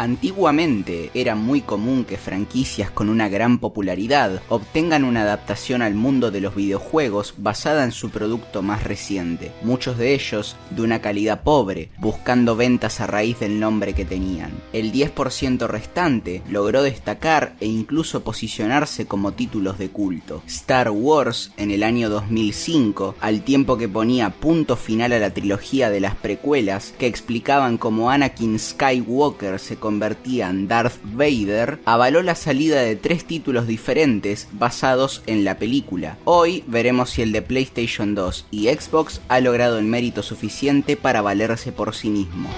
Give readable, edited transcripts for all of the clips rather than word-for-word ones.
Antiguamente era muy común que franquicias con una gran popularidad obtengan una adaptación al mundo de los videojuegos basada en su producto más reciente, muchos de ellos de una calidad pobre, buscando ventas a raíz del nombre que tenían. El 10% restante logró destacar e incluso posicionarse como títulos de culto. Star Wars en el año 2005, al tiempo que ponía punto final a la trilogía de las precuelas que explicaban cómo Anakin Skywalker se convertía en Darth Vader, avaló la salida de 3 títulos diferentes basados en la película. Hoy veremos si el de PlayStation 2 y Xbox ha logrado el mérito suficiente para valerse por sí mismo.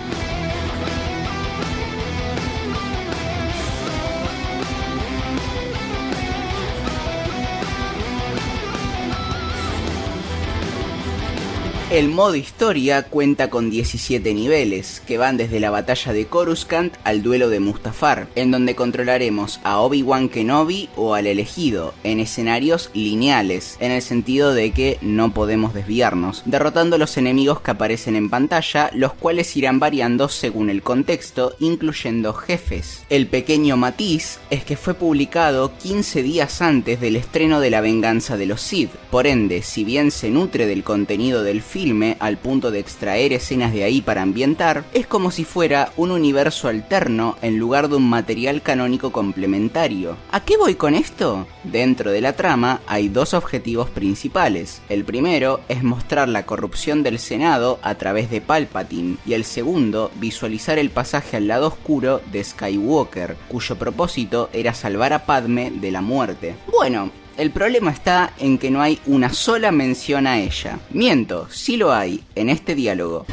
El modo historia cuenta con 17 niveles, que van desde la batalla de Coruscant al duelo de Mustafar, en donde controlaremos a Obi-Wan Kenobi o al elegido, en escenarios lineales, en el sentido de que no podemos desviarnos, derrotando a los enemigos que aparecen en pantalla, los cuales irán variando según el contexto, incluyendo jefes. El pequeño matiz es que fue publicado 15 días antes del estreno de La Venganza de los Sith, por ende, si bien se nutre del contenido del filme al punto de extraer escenas de ahí para ambientar, es como si fuera un universo alterno en lugar de un material canónico complementario. ¿A qué voy con esto? Dentro de la trama hay 2 objetivos principales. El primero es mostrar la corrupción del Senado a través de Palpatine, y el segundo, visualizar el pasaje al lado oscuro de Skywalker, cuyo propósito era salvar a Padme de la muerte. Bueno, el problema está en que no hay una sola mención a ella. Miento, sí lo hay, en este diálogo.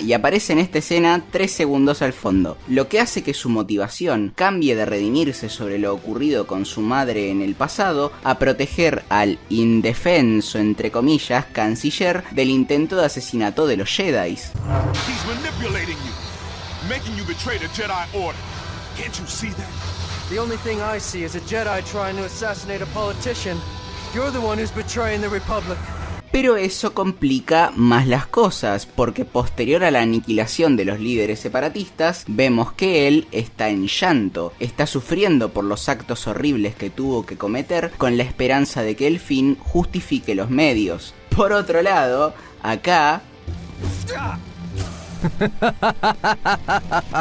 Y aparece en esta escena 3 segundos al fondo, lo que hace que su motivación cambie de redimirse sobre lo ocurrido con su madre en el pasado a proteger al indefenso, entre comillas, canciller del intento de asesinato de los Jedi. The only thing I see is a Jedi trying to assassinate a politician. You're the one who's betraying the Republic. Pero eso complica más las cosas, porque posterior a la aniquilación de los líderes separatistas, vemos que él está en llanto, está sufriendo por los actos horribles que tuvo que cometer, con la esperanza de que el fin justifique los medios. Por otro lado, acá...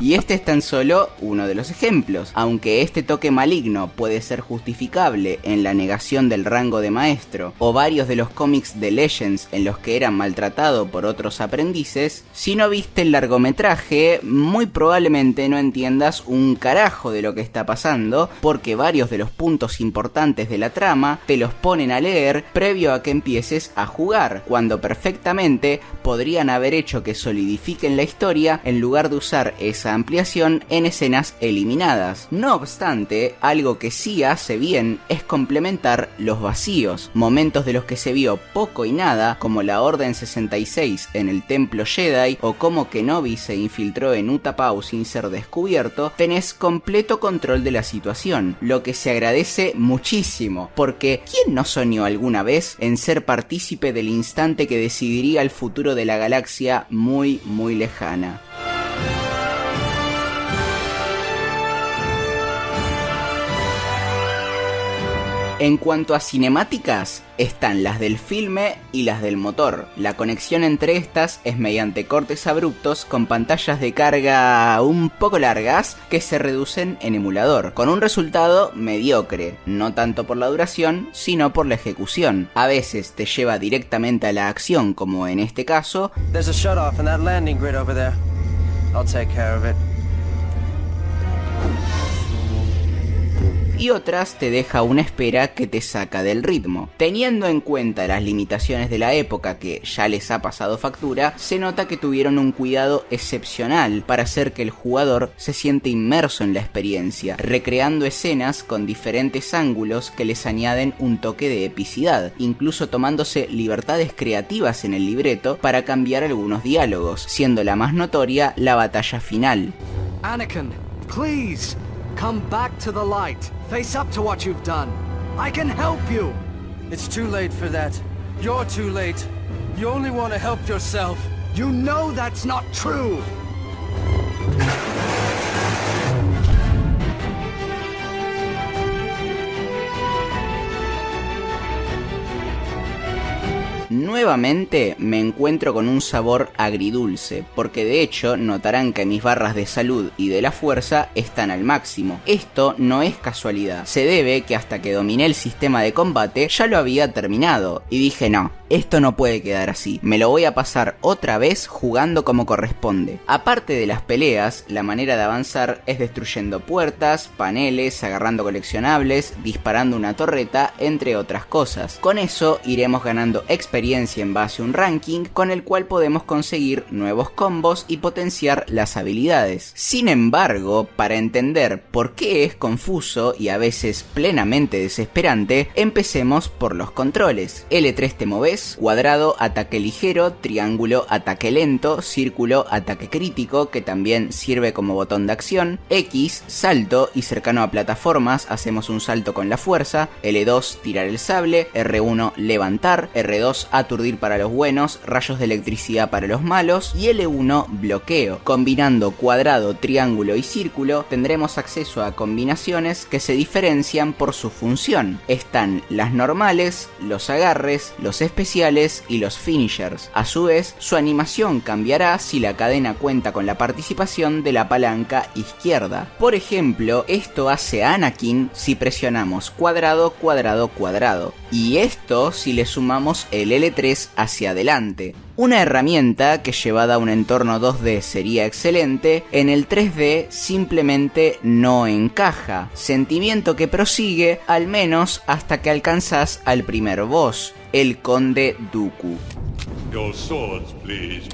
Y este es tan solo uno de los ejemplos. Aunque este toque maligno puede ser justificable en la negación del rango de maestro, o varios de los cómics de Legends en los que era maltratado por otros aprendices, si no viste el largometraje, muy probablemente no entiendas un carajo de lo que está pasando, porque varios de los puntos importantes de la trama te los ponen a leer previo a que empieces a jugar, cuando perfectamente podrían haber hecho que solidifiquen la historia en lugar de usar esa ampliación en escenas eliminadas. No obstante, algo que sí hace bien es complementar los vacíos, momentos de los que se vio poco y nada, como la Orden 66 en el Templo Jedi o cómo Kenobi se infiltró en Utapau sin ser descubierto. Tenés completo control de la situación, lo que se agradece muchísimo, porque ¿quién no soñó alguna vez en ser partícipe del instante que decidiría el futuro de la galaxia muy lejana? En cuanto a cinemáticas, están las del filme y las del motor. La conexión entre estas es mediante cortes abruptos con pantallas de carga un poco largas que se reducen en emulador, con un resultado mediocre, no tanto por la duración, sino por la ejecución. A veces te lleva directamente a la acción, como en este caso. There's a shut-off in that landing grid over there. I'll take care of it. Y otras te deja una espera que te saca del ritmo. Teniendo en cuenta las limitaciones de la época que ya les ha pasado factura, se nota que tuvieron un cuidado excepcional para hacer que el jugador se siente inmerso en la experiencia, recreando escenas con diferentes ángulos que les añaden un toque de epicidad, incluso tomándose libertades creativas en el libreto para cambiar algunos diálogos, siendo la más notoria la batalla final. Anakin, please, come back to the light. Face up to what you've done. I can help you. It's too late for that. You're too late. You only want to help yourself. You know that's not true. Nuevamente me encuentro con un sabor agridulce, porque de hecho notarán que mis barras de salud y de la fuerza están al máximo. Esto no es casualidad, se debe que hasta que dominé el sistema de combate ya lo había terminado, y dije no, esto no puede quedar así, me lo voy a pasar otra vez jugando como corresponde. Aparte de las peleas, la manera de avanzar es destruyendo puertas, paneles, agarrando coleccionables, disparando una torreta, entre otras cosas. Con eso iremos ganando experiencia en base a un ranking con el cual podemos conseguir nuevos combos y potenciar las habilidades. Sin embargo, para entender por qué es confuso y a veces plenamente desesperante, empecemos por los controles. L3 te moves, cuadrado ataque ligero, triángulo ataque lento, círculo ataque crítico que también sirve como botón de acción, X salto y cercano a plataformas hacemos un salto con la fuerza, L2 tirar el sable, R1 levantar, R2 aturdir para los buenos, rayos de electricidad para los malos y L1 bloqueo. Combinando cuadrado, triángulo y círculo tendremos acceso a combinaciones que se diferencian por su función. Están las normales, los agarres, los especiales y los finishers. A su vez, su animación cambiará si la cadena cuenta con la participación de la palanca izquierda. Por ejemplo, esto hace a Anakin si presionamos cuadrado, cuadrado, cuadrado. Y esto si le sumamos el L3 hacia adelante. Una herramienta que llevada a un entorno 2D sería excelente, en el 3D simplemente no encaja. Sentimiento que prosigue al menos hasta que alcanzas al primer boss, el Conde Dooku. Your swords, please.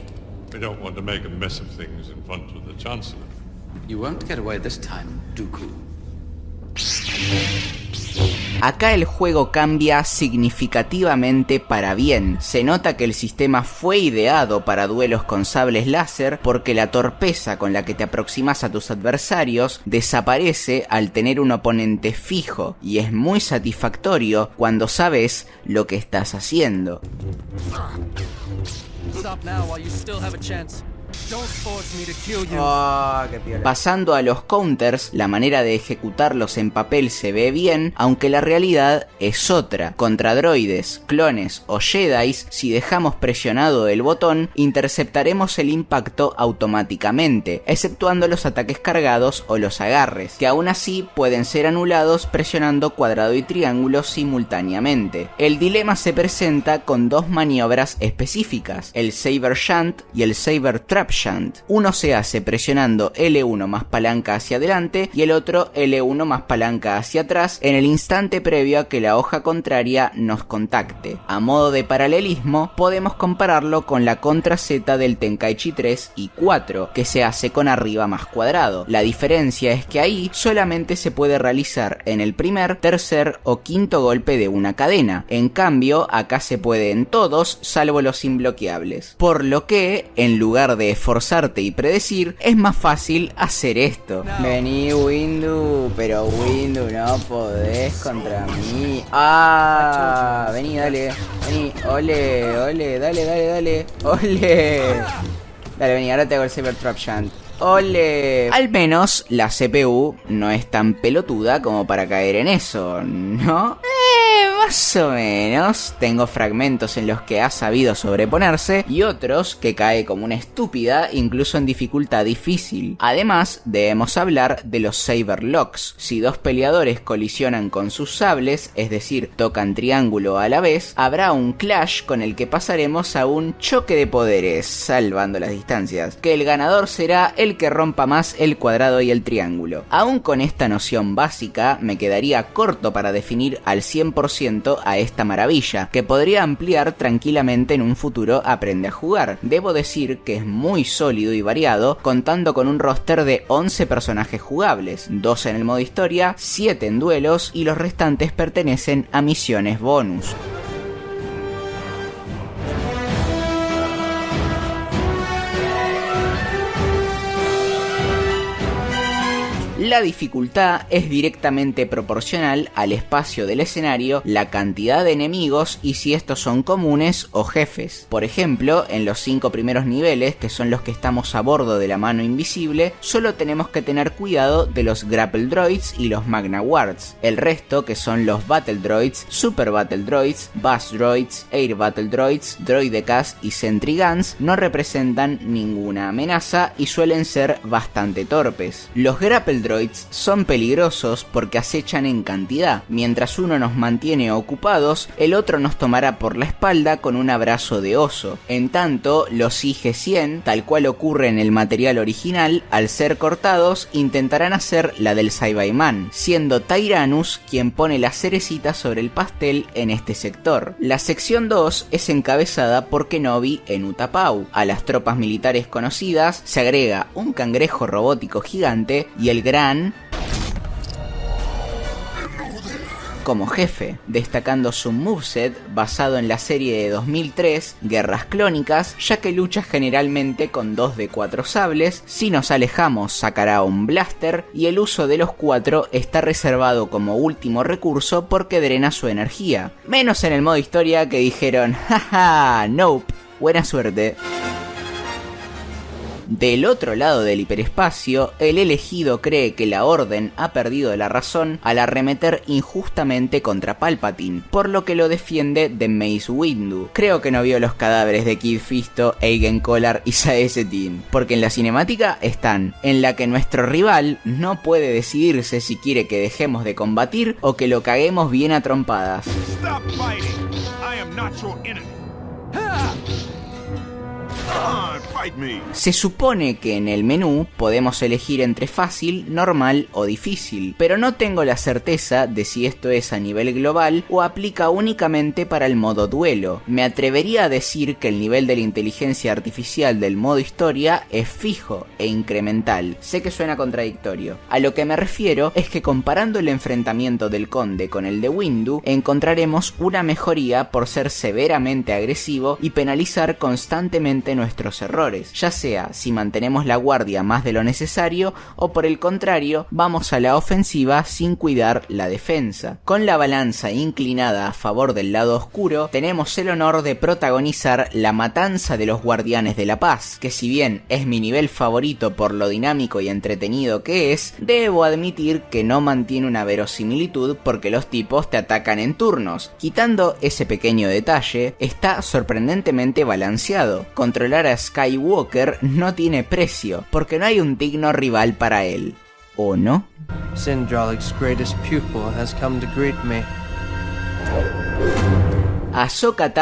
We don't want to make a mess of things in front of the Chancellor. You won't get away this time, Dooku. Acá el juego cambia significativamente para bien. Se nota que el sistema fue ideado para duelos con sables láser porque la torpeza con la que te aproximas a tus adversarios desaparece al tener un oponente fijo y es muy satisfactorio cuando sabes lo que estás haciendo. Stop now while you still have a chance. Don't force me to kill you. Qué piola. Pasando a los counters, la manera de ejecutarlos en papel se ve bien, aunque la realidad es otra. Contra droides, clones o jedis, si dejamos presionado el botón, interceptaremos el impacto automáticamente, exceptuando los ataques cargados o los agarres, que aún así pueden ser anulados presionando cuadrado y triángulo simultáneamente. El dilema se presenta con dos maniobras específicas, el Saber Shunt y el Saber Trap Shunt. Uno se hace presionando L1 más palanca hacia adelante y el otro L1 más palanca hacia atrás en el instante previo a que la hoja contraria nos contacte. A modo de paralelismo, podemos compararlo con la contra Z del Tenkaichi 3 y 4, que se hace con arriba más cuadrado. La diferencia es que ahí solamente se puede realizar en el primer, tercer o quinto golpe de una cadena. En cambio, acá se puede en todos, salvo los imbloqueables. Por lo que, en lugar de esforzarte y predecir, es más fácil hacer esto. Vení Windu, pero Windu no podés contra mí. Vení, dale, vení, ole, ole, dale, ole. Dale, vení, ahora te hago el Saber Trap Shunt. ¡Ole! Al menos la CPU no es tan pelotuda como para caer en eso, ¿no? Más o menos. Tengo fragmentos en los que ha sabido sobreponerse y otros que cae como una estúpida, incluso en dificultad difícil. Además, debemos hablar de los Saber Locks. Si dos peleadores colisionan con sus sables, es decir, tocan triángulo a la vez, habrá un clash con el que pasaremos a un choque de poderes, salvando las distancias, que el ganador será el que rompa más el cuadrado y el triángulo. Aún con esta noción básica, me quedaría corto para definir al 100% a esta maravilla, que podría ampliar tranquilamente en un futuro Aprende a Jugar. Debo decir que es muy sólido y variado, contando con un roster de 11 personajes jugables, 2 en el modo historia, 7 en duelos y los restantes pertenecen a misiones bonus. La dificultad es directamente proporcional al espacio del escenario, la cantidad de enemigos y si estos son comunes o jefes. Por ejemplo, en los 5 primeros niveles, que son los que estamos a bordo de la mano invisible, solo tenemos que tener cuidado de los Grapple Droids y los Magna Guards. El resto, que son los Battle Droids, Super Battle Droids, Buzz Droids, Air Battle Droids, Droidecast y Sentry Guns, no representan ninguna amenaza y suelen ser bastante torpes. Los Grapple Droids son peligrosos porque acechan en cantidad. Mientras uno nos mantiene ocupados, el otro nos tomará por la espalda con un abrazo de oso. En tanto, los IG-100, tal cual ocurre en el material original, al ser cortados, intentarán hacer la del Saibayman, siendo Tyrannus quien pone la cerecita sobre el pastel en este sector. La sección 2 es encabezada por Kenobi en Utapau. A las tropas militares conocidas se agrega un cangrejo robótico gigante y el gran como jefe, destacando su moveset basado en la serie de 2003, Guerras Clónicas, ya que lucha generalmente con 2 de 4 sables, si nos alejamos sacará un blaster y el uso de los 4 está reservado como último recurso porque drena su energía, menos en el modo historia que dijeron, jaja, nope, buena suerte. Del otro lado del hiperespacio, el elegido cree que la Orden ha perdido la razón al arremeter injustamente contra Palpatine, por lo que lo defiende de Mace Windu. Creo que no vio los cadáveres de Kid Fisto, Agen Collar y Sae Setin, porque en la cinemática están, en la que nuestro rival no puede decidirse si quiere que dejemos de combatir o que lo caguemos bien a trompadas. Stop fighting. I am not your enemy. Ha! Come on, fight me. Se supone que en el menú podemos elegir entre fácil, normal o difícil, pero no tengo la certeza de si esto es a nivel global o aplica únicamente para el modo duelo. Me atrevería a decir que el nivel de la inteligencia artificial del modo historia es fijo e incremental. Sé que suena contradictorio. A lo que me refiero es que comparando el enfrentamiento del conde con el de Windu, encontraremos una mejoría por ser severamente agresivo y penalizar constantemente nuestros errores, ya sea si mantenemos la guardia más de lo necesario o por el contrario vamos a la ofensiva sin cuidar la defensa. Con la balanza inclinada a favor del lado oscuro, tenemos el honor de protagonizar la matanza de los guardianes de la paz, que si bien es mi nivel favorito por lo dinámico y entretenido que es, debo admitir que no mantiene una verosimilitud porque los tipos te atacan en turnos. Quitando ese pequeño detalle, está sorprendentemente balanceado. Controlar a Skywalker no tiene precio, porque no hay un digno rival para él. ¿O no? Syndralik's greatest pupil has come to greet me. Ahsoka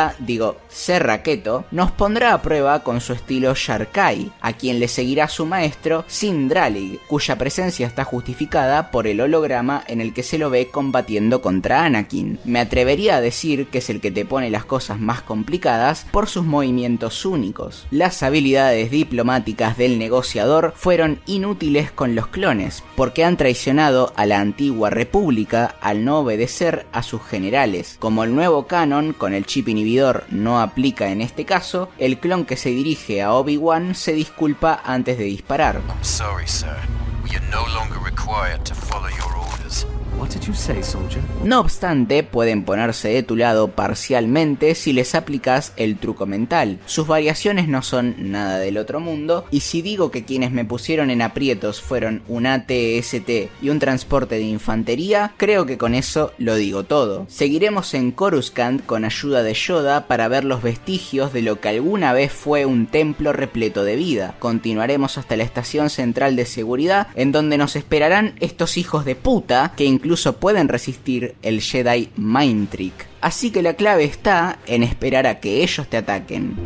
Serra Keto, nos pondrá a prueba con su estilo Sharkai, a quien le seguirá su maestro Sindralig, cuya presencia está justificada por el holograma en el que se lo ve combatiendo contra Anakin. Me atrevería a decir que es el que te pone las cosas más complicadas por sus movimientos únicos. Las habilidades diplomáticas del negociador fueron inútiles con los clones, porque han traicionado a la antigua república al no obedecer a sus generales. Como el nuevo canon con el chip inhibidor no aplica en este caso, el clon que se dirige a Obi-Wan se disculpa antes de disparar. I'm sorry, sir. We are no longer required to follow your orders. What did you say, soldier? No obstante, pueden ponerse de tu lado parcialmente si les aplicas el truco mental. Sus variaciones no son nada del otro mundo, y si digo que quienes me pusieron en aprietos fueron un AT-ST y un transporte de infantería, creo que con eso lo digo todo. Seguiremos en Coruscant con ayuda de Yoda para ver los vestigios de lo que alguna vez fue un templo repleto de vida. Continuaremos hasta la estación central de seguridad, en donde nos esperarán estos hijos de puta que incluso pueden resistir el Jedi Mind Trick. Así que la clave está en esperar a que ellos te ataquen.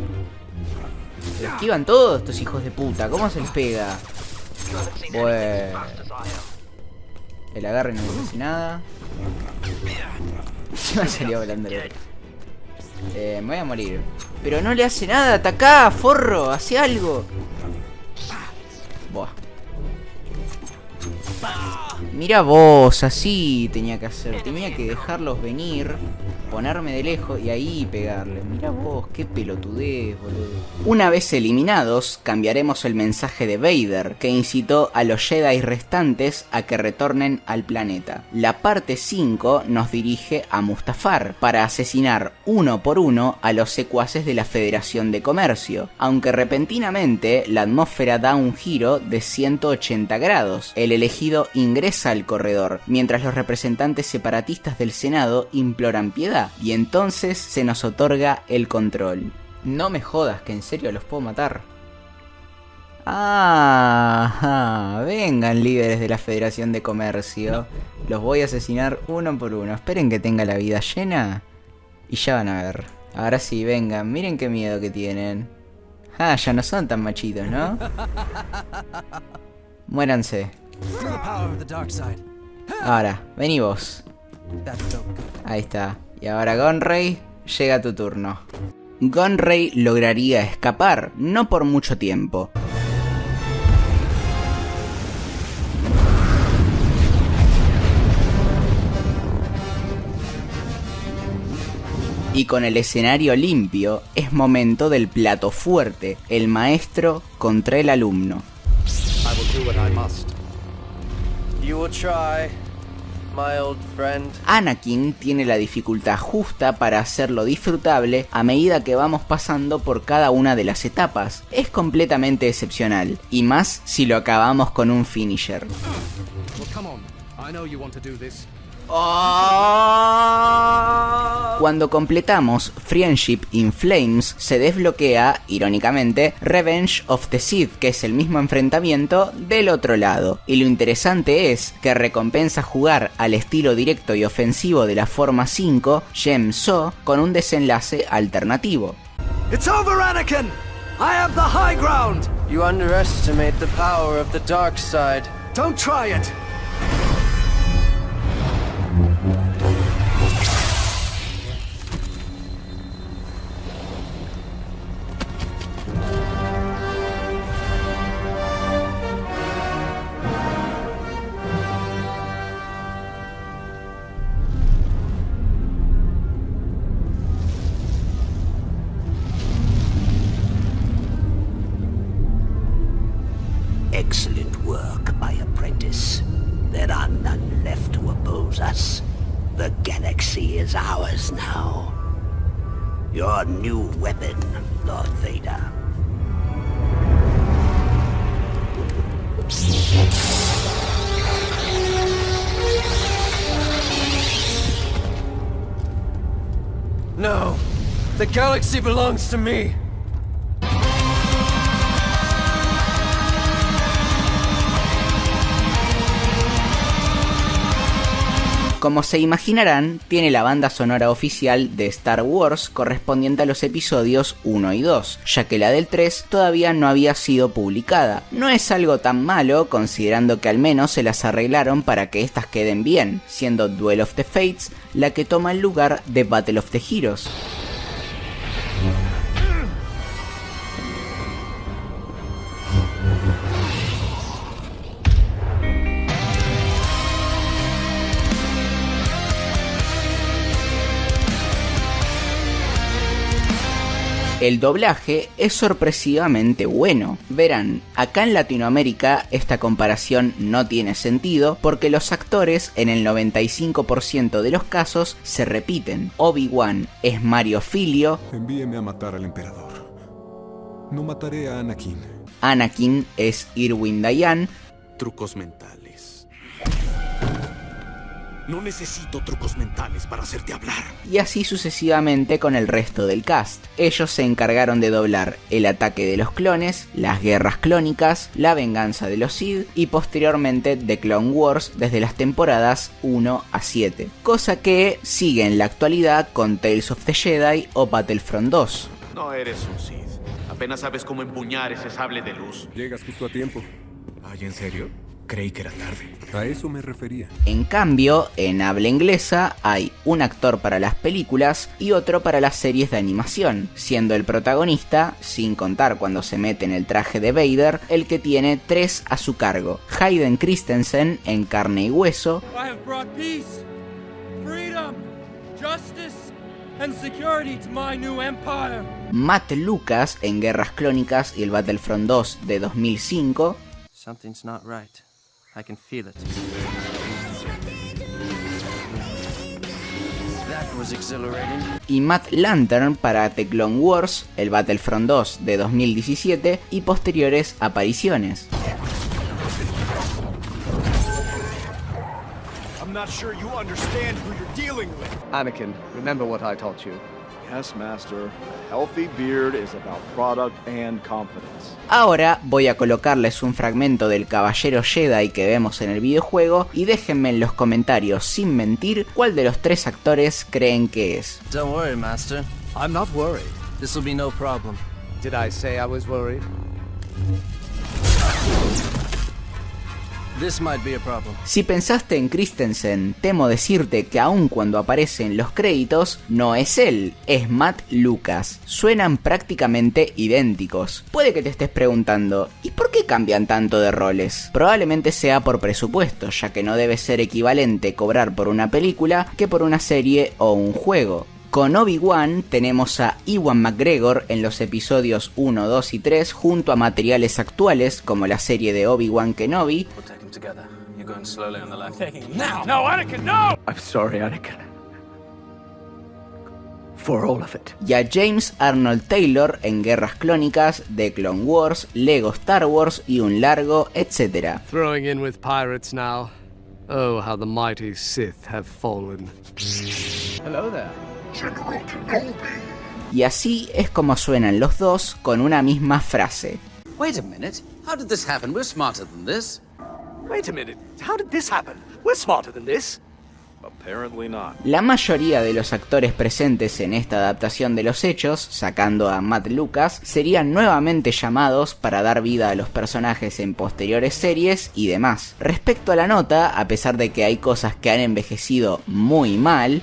Se esquivan todos estos hijos de puta. ¿Cómo se les pega? Bueno. El agarre no le hace nada. Se me salió volando el otro. Me voy a morir. Pero no le hace nada. Atacá, forro. Hace algo. Buah. Mira vos, así tenía que hacer. Tenía que dejarlos venir, ponerme de lejos y ahí pegarle. Mira vos, qué pelotudez, boludo. Una vez eliminados, cambiaremos el mensaje de Vader, que incitó a los Jedi restantes a que retornen al planeta. La parte 5 nos dirige a Mustafar para asesinar uno por uno a los secuaces de la Federación de Comercio, aunque repentinamente la atmósfera da un giro de 180 grados. El elegido ingresa al corredor, mientras los representantes separatistas del Senado imploran piedad, y entonces se nos otorga el control. No me jodas, que en serio los puedo matar. Vengan, líderes de la Federación de Comercio. Los voy a asesinar uno por uno. Esperen que tenga la vida llena y ya van a ver. Ahora sí, vengan, miren qué miedo que tienen. Ya no son tan machitos, ¿no? Muéranse. Ahora, vení vos. Ahí está. Y ahora, Gunray, llega tu turno. Gunray lograría escapar, no por mucho tiempo. Y con el escenario limpio, es momento del plato fuerte, el maestro contra el alumno. I will do what I must. You will try, my old friend. Anakin tiene la dificultad justa para hacerlo disfrutable a medida que vamos pasando por cada una de las etapas. Es completamente excepcional, y más si lo acabamos con un finisher. Well, come on. I know you want to do this. Cuando completamos Friendship in Flames, se desbloquea, irónicamente, Revenge of the Sith, que es el mismo enfrentamiento del otro lado. Y lo interesante es que recompensa jugar al estilo directo y ofensivo de la forma 5, Jem-So, con un desenlace alternativo. It's over, Anakin! I have the high ground! You underestimate the power of the dark side. Don't try it! Excellent work, my apprentice. There are none left to oppose us. The galaxy is ours now. Your new weapon, Lord Vader. No, the galaxy belongs to me. Como se imaginarán, tiene la banda sonora oficial de Star Wars correspondiente a los episodios 1 y 2, ya que la del 3 todavía no había sido publicada. No es algo tan malo, considerando que al menos se las arreglaron para que estas queden bien, siendo Duel of the Fates la que toma el lugar de Battle of the Heroes. El doblaje es sorpresivamente bueno. Verán, acá en Latinoamérica esta comparación no tiene sentido porque los actores en el 95% de los casos se repiten. Obi-Wan es Mario Filio. Envíeme a matar al emperador. No mataré a Anakin. Anakin es Irwin Dayan. Trucos mentales. No necesito trucos mentales para hacerte hablar. Y así sucesivamente con el resto del cast. Ellos se encargaron de doblar El ataque de los clones, Las guerras clónicas, La venganza de los Sith y posteriormente The Clone Wars desde las temporadas 1 a 7. Cosa que sigue en la actualidad con Tales of the Jedi o Battlefront 2. No eres un Sith. Apenas sabes cómo empuñar ese sable de luz. Llegas justo a tiempo. Ay, ¿en serio? Creí que era tarde. A eso me refería. En cambio, en habla inglesa hay un actor para las películas y otro para las series de animación, siendo el protagonista, sin contar cuando se mete en el traje de Vader, el que tiene 3 a su cargo. Hayden Christensen en Carne y Hueso, I have brought peace, freedom, justice, and security to my new empire. Matt Lucas en Guerras Clónicas y el Battlefront 2 de 2005, Something's not right. I can feel it. That was exhilarating. y Matt Lantern para The Clone Wars, el Battlefront 2 de 2017 y posteriores apariciones. I'm not sure you understand who you're dealing with. Anakin, remember what I taught you. Yes, Master. A healthy beard is about product and confidence. Ahora voy a colocarles un fragmento del Caballero Jedi que vemos en el videojuego y déjenme en los comentarios, sin mentir, cuál de los 3 actores creen que es. Don't worry, Master. I'm not worried. This will be no problem. Did I say I was worried? This might be a problem. Si pensaste en Christensen, temo decirte que aun cuando aparece en los créditos, no es él, es Matt Lucas. Suenan prácticamente idénticos. Puede que te estés preguntando, ¿y por qué cambian tanto de roles? Probablemente sea por presupuesto, ya que no debe ser equivalente cobrar por una película que por una serie o un juego. Con Obi-Wan tenemos a Ewan McGregor en los episodios 1, 2 y 3 junto a materiales actuales como la serie de Obi-Wan Kenobi. No, Anakin, no! I'm sorry, Anakin. For all of it. Y a James Arnold Taylor en Guerras Clónicas, The Clone Wars, Lego Star Wars y un largo etcétera. Throwing in with pirates now. Oh, how the mighty Sith have fallen. Hello there. Y así es como suenan los dos con una misma frase. Wait a minute. How did this happen? We're smarter than this. Wait a minute. How did this happen? We're smarter than this. Apparently not. La mayoría de los actores presentes en esta adaptación de los hechos, sacando a Matt Lucas, serían nuevamente llamados para dar vida a los personajes en posteriores series y demás. Respecto a la nota, a pesar de que hay cosas que han envejecido muy mal,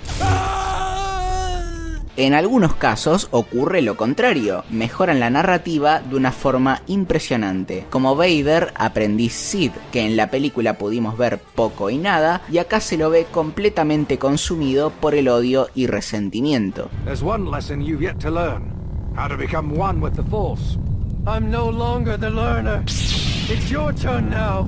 en algunos casos ocurre lo contrario, mejoran la narrativa de una forma impresionante, como Vader, aprendiz Sith, que en la película pudimos ver poco y nada, y acá se lo ve completamente consumido por el odio y resentimiento. There's one lesson you've yet to learn. How to become one with the Force. I'm no longer the learner. It's your turn now.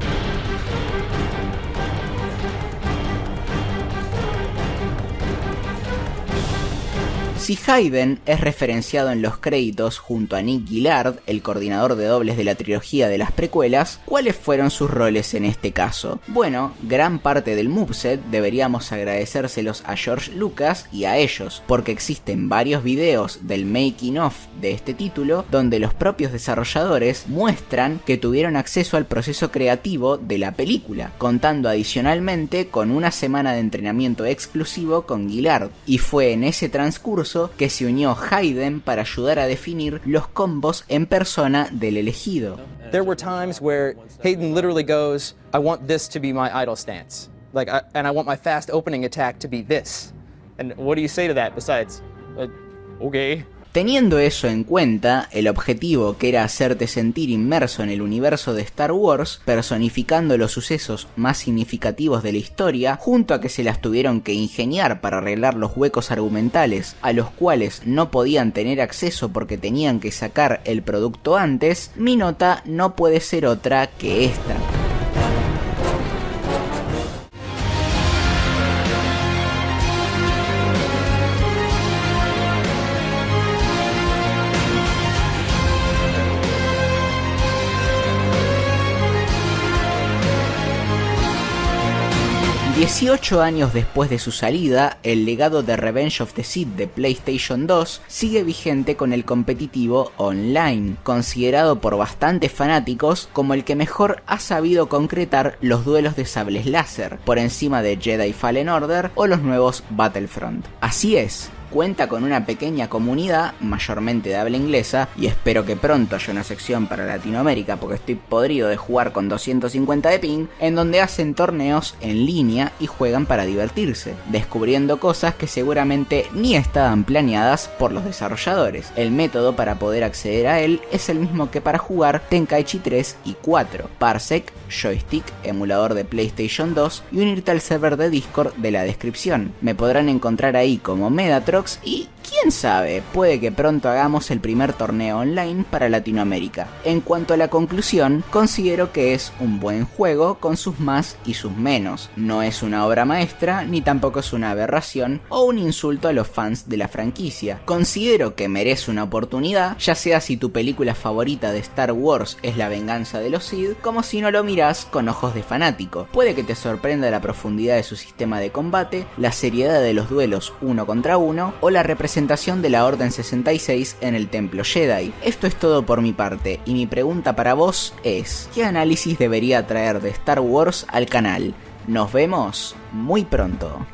Si Hayden es referenciado en los créditos junto a Nick Gillard, el coordinador de dobles de la trilogía de las precuelas, ¿cuáles fueron sus roles en este caso? Bueno, gran parte del moveset deberíamos agradecérselos a George Lucas y a ellos, porque existen varios videos del making of de este título donde los propios desarrolladores muestran que tuvieron acceso al proceso creativo de la película, contando adicionalmente con una semana de entrenamiento exclusivo con Gillard, y fue en ese transcurso que se unió Hayden para ayudar a definir los combos en persona del elegido. There were times where Hayden literally goes, I want this to be my idle stance. And I want my fast opening attack to be this. And what do you say to that besides, okay. Teniendo eso en cuenta, el objetivo que era hacerte sentir inmerso en el universo de Star Wars, personificando los sucesos más significativos de la historia, junto a que se las tuvieron que ingeniar para arreglar los huecos argumentales a los cuales no podían tener acceso porque tenían que sacar el producto antes, mi nota no puede ser otra que esta. 18 años después de su salida, el legado de Revenge of the Sith de PlayStation 2 sigue vigente con el competitivo online, considerado por bastantes fanáticos como el que mejor ha sabido concretar los duelos de sables láser, por encima de Jedi Fallen Order o los nuevos Battlefront. Así es, Cuenta con una pequeña comunidad, mayormente de habla inglesa, y espero que pronto haya una sección para Latinoamérica porque estoy podrido de jugar con 250 de ping, en donde hacen torneos en línea y juegan para divertirse, descubriendo cosas que seguramente ni estaban planeadas por los desarrolladores. El método para poder acceder a él es el mismo que para jugar Tenkaichi 3 y 4, Parsec, joystick, emulador de PlayStation 2 y unirte al server de Discord de la descripción. Me podrán encontrar ahí como Medatrox y quién sabe, puede que pronto hagamos el primer torneo online para Latinoamérica. En cuanto a la conclusión, considero que es un buen juego con sus más y sus menos. No es una obra maestra, ni tampoco es una aberración o un insulto a los fans de la franquicia. Considero que merece una oportunidad, ya sea si tu película favorita de Star Wars es La venganza de los Sith, como si no lo mirás con ojos de fanático. Puede que te sorprenda la profundidad de su sistema de combate, la seriedad de los duelos uno contra uno o la representación de la Orden 66 en el Templo Jedi. Esto es todo por mi parte y mi pregunta para vos es: ¿qué análisis debería traer de Star Wars al canal? Nos vemos muy pronto.